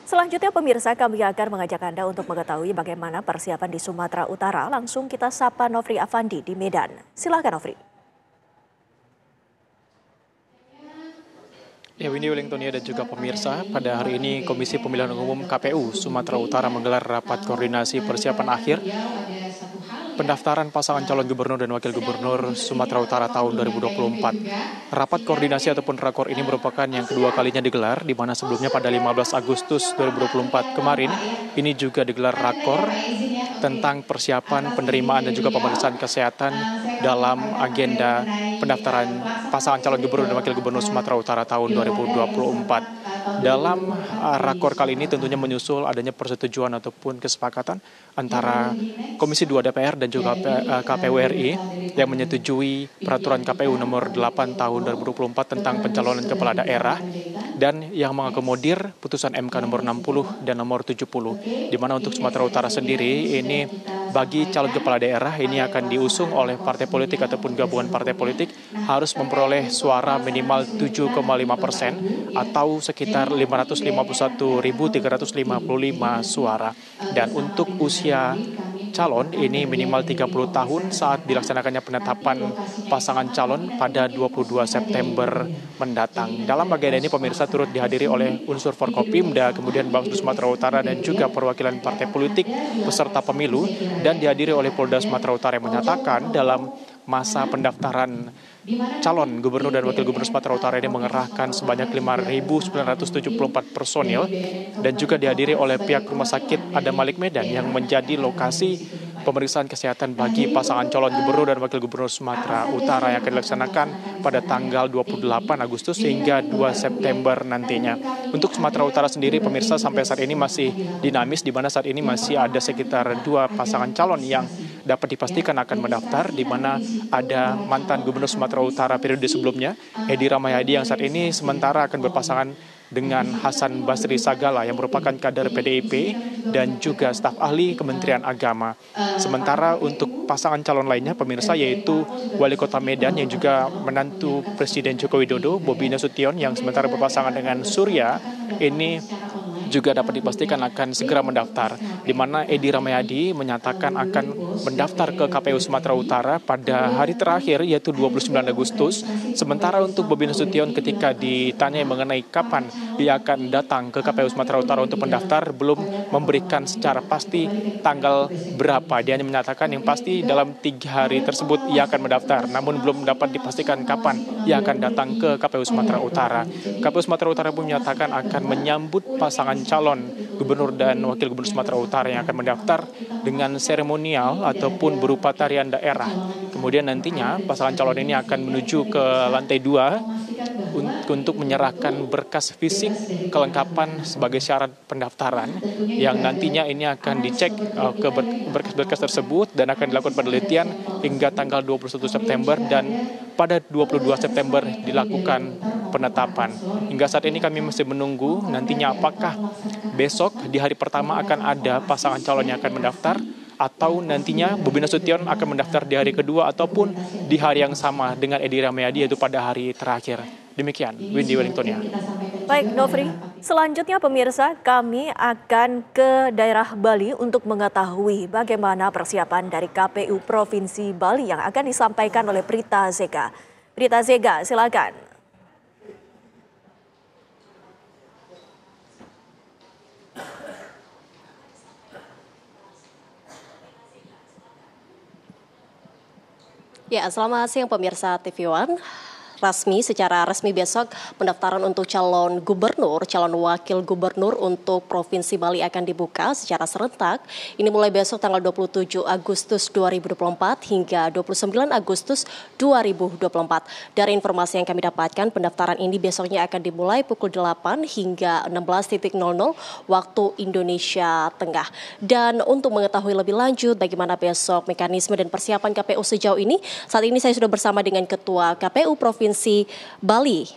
Selanjutnya pemirsa, kami akan mengajak Anda untuk mengetahui bagaimana persiapan di Sumatera Utara. Langsung kita sapa Nofri Afandi di Medan. Silakan Nofri. Ya, Windy Wellingtonia dan juga pemirsa, pada hari ini Komisi Pemilihan Umum KPU Sumatera Utara menggelar rapat koordinasi persiapan akhir pendaftaran pasangan calon gubernur dan wakil gubernur Sumatera Utara tahun 2024. Rapat koordinasi ataupun rakor ini merupakan yang kedua kalinya digelar, di mana sebelumnya pada 15 Agustus 2024 kemarin, ini juga digelar rakor tentang persiapan penerimaan dan juga pemeriksaan kesehatan dalam agenda pendaftaran pasangan calon gubernur dan wakil gubernur Sumatera Utara tahun 2024. Dalam rakor kali ini tentunya menyusul adanya persetujuan ataupun kesepakatan antara Komisi 2 DPR dan juga KPU RI yang menyetujui peraturan KPU nomor 8 tahun 2024 tentang pencalonan kepala daerah dan yang mengakomodir putusan MK nomor 60 dan nomor 70, di mana untuk Sumatera Utara sendiri ini bagi calon kepala daerah ini akan diusung oleh partai politik ataupun gabungan partai politik harus memperoleh suara minimal 7,5% atau sekitar 551.355 suara. Dan untuk usia calon ini minimal 30 tahun saat dilaksanakannya penetapan pasangan calon pada 22 September mendatang. Dalam agenda ini pemirsa turut dihadiri oleh unsur Forkopimda, kemudian Bawaslu Sumatera Utara dan juga perwakilan partai politik peserta pemilu, dan dihadiri oleh Polda Sumatera Utara yang menyatakan dalam masa pendaftaran calon gubernur dan wakil gubernur Sumatera Utara ini mengerahkan sebanyak 5.974 personil dan juga dihadiri oleh pihak Rumah Sakit Adam Malik Medan yang menjadi lokasi pemeriksaan kesehatan bagi pasangan calon gubernur dan wakil gubernur Sumatera Utara yang akan dilaksanakan pada tanggal 28 Agustus hingga 2 September nantinya. Untuk Sumatera Utara sendiri pemirsa sampai saat ini masih dinamis, di mana saat ini masih ada sekitar 2 pasangan calon yang dapat dipastikan akan mendaftar, di mana ada mantan gubernur Sumatera Utara periode sebelumnya, Edi Rahmayadi, yang saat ini sementara akan berpasangan dengan Hasan Basri Sagala yang merupakan kader PDIP dan juga staf ahli Kementerian Agama. Sementara untuk pasangan calon lainnya pemirsa yaitu Wali Kota Medan yang juga menantu Presiden Joko Widodo, Bobi Nasution, yang sementara berpasangan dengan Surya, ini juga dapat dipastikan akan segera mendaftar, di mana Edi Rahmayadi menyatakan akan mendaftar ke KPU Sumatera Utara pada hari terakhir yaitu 29 Agustus. Sementara untuk Bobi Nasution ketika ditanya mengenai kapan ia akan datang ke KPU Sumatera Utara untuk mendaftar, belum memberikan secara pasti tanggal berapa. Dia hanya menyatakan yang pasti dalam 3 hari tersebut ia akan mendaftar, namun belum dapat dipastikan kapan ia akan datang ke KPU Sumatera Utara. KPU Sumatera Utara pun menyatakan akan menyambut pasangan calon gubernur dan wakil gubernur Sumatera Utara yang akan mendaftar dengan seremonial ataupun berupa tarian daerah. Kemudian nantinya pasangan calon ini akan menuju ke lantai 2 untuk menyerahkan berkas fisik kelengkapan sebagai syarat pendaftaran, yang nantinya ini akan dicek ke berkas-berkas tersebut dan akan dilakukan penelitian hingga tanggal 21 September dan pada 22 September dilakukan penetapan. Hingga saat ini kami masih menunggu nantinya apakah besok di hari pertama akan ada pasangan calon yang akan mendaftar, atau nantinya Bobi Nasution akan mendaftar di hari kedua ataupun di hari yang sama dengan Edi Rahmayadi yaitu pada hari terakhir. Demikian, Windy Wellingtonia. Baik, Nofri. Selanjutnya pemirsa, kami akan ke daerah Bali untuk mengetahui bagaimana persiapan dari KPU Provinsi Bali yang akan disampaikan oleh Prita Zega. Prita Zega, silakan. Ya, selamat siang pemirsa TV One. Secara resmi besok pendaftaran untuk calon gubernur, calon wakil gubernur untuk Provinsi Bali akan dibuka secara serentak. Ini mulai besok tanggal 27 Agustus 2024 hingga 29 Agustus 2024. Dari informasi yang kami dapatkan, pendaftaran ini besoknya akan dimulai pukul 8 hingga 16.00 waktu Indonesia Tengah. Dan untuk mengetahui lebih lanjut bagaimana besok mekanisme dan persiapan KPU sejauh ini, saat ini saya sudah bersama dengan Ketua KPU Provinsi Bali,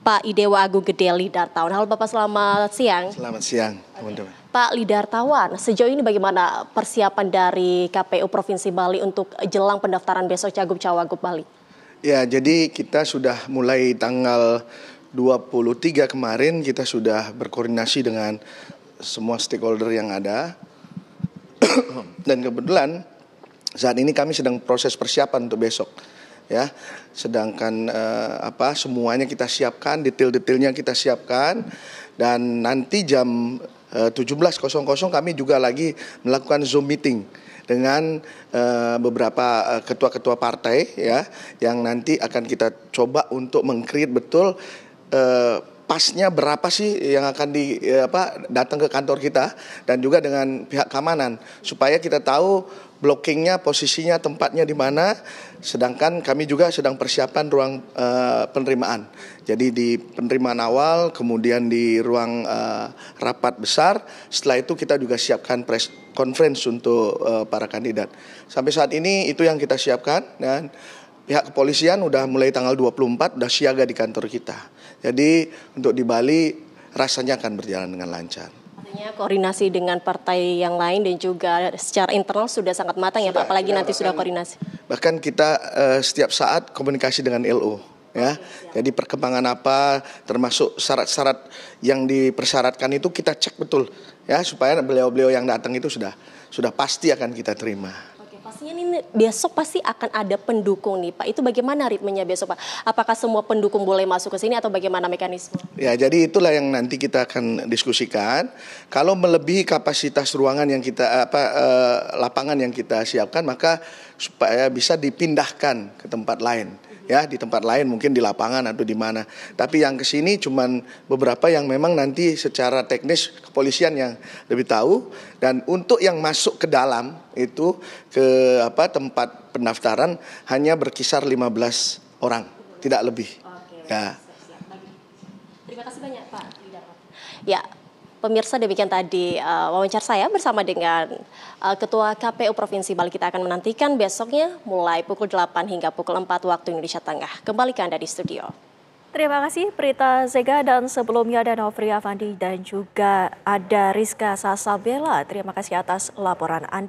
Pak Idewa Agung Gede Lidartawan. Halo Bapak, selamat siang. Selamat siang teman-teman. Pak Lidartawan, sejauh ini bagaimana persiapan dari KPU Provinsi Bali untuk jelang pendaftaran besok Cagup Cawagup Bali? Ya, jadi kita sudah mulai tanggal 23 kemarin kita sudah berkoordinasi dengan semua stakeholder yang ada. Dan kebetulan saat ini kami sedang proses persiapan untuk besok. Ya, sedangkan semuanya kita siapkan, detail-detailnya kita siapkan, dan nanti jam 17.00 kami juga lagi melakukan Zoom meeting dengan beberapa ketua-ketua partai ya, yang nanti akan kita coba untuk meng-create betul pasnya berapa sih yang akan datang ke kantor kita, dan juga dengan pihak keamanan supaya kita tahu blockingnya, posisinya, tempatnya di mana. Sedangkan kami juga sedang persiapan ruang penerimaan. Jadi di penerimaan awal, kemudian di ruang rapat besar. Setelah itu kita juga siapkan press conference untuk para kandidat. Sampai saat ini itu yang kita siapkan, dan pihak kepolisian udah mulai tanggal 24 udah siaga di kantor kita. Jadi untuk di Bali rasanya akan berjalan dengan lancar. Artinya koordinasi dengan partai yang lain dan juga secara internal sudah sangat matang ya Pak, apalagi nanti sudah koordinasi. Bahkan kita setiap saat komunikasi dengan LO ya. Jadi perkembangan apa, termasuk syarat-syarat yang dipersyaratkan itu kita cek betul ya, supaya beliau-beliau yang datang itu sudah pasti akan kita terima. Pastinya nih besok pasti akan ada pendukung nih Pak. Itu bagaimana ritmenya besok Pak? Apakah semua pendukung boleh masuk ke sini atau bagaimana mekanisme? Ya, jadi itulah yang nanti kita akan diskusikan. Kalau melebihi kapasitas ruangan yang kita lapangan yang kita siapkan, maka supaya bisa dipindahkan ke tempat lain. Ya, di tempat lain mungkin di lapangan atau di mana. Tapi yang ke sini cuman beberapa yang memang nanti secara teknis kepolisian yang lebih tahu, dan untuk yang masuk ke dalam itu ke tempat pendaftaran hanya berkisar 15 orang, tidak lebih. Oke, ya. Terima kasih banyak Pak. Ya, pemirsa, demikian tadi wawancara saya bersama dengan Ketua KPU Provinsi Bali. Kita akan menantikan besoknya mulai pukul 8 hingga pukul 4 waktu Indonesia Tengah. Kembali ke Anda di studio. Terima kasih Prita Zega, dan sebelumnya ada Nofri Afandi dan juga ada Rizka Sasabela. Terima kasih atas laporan Anda.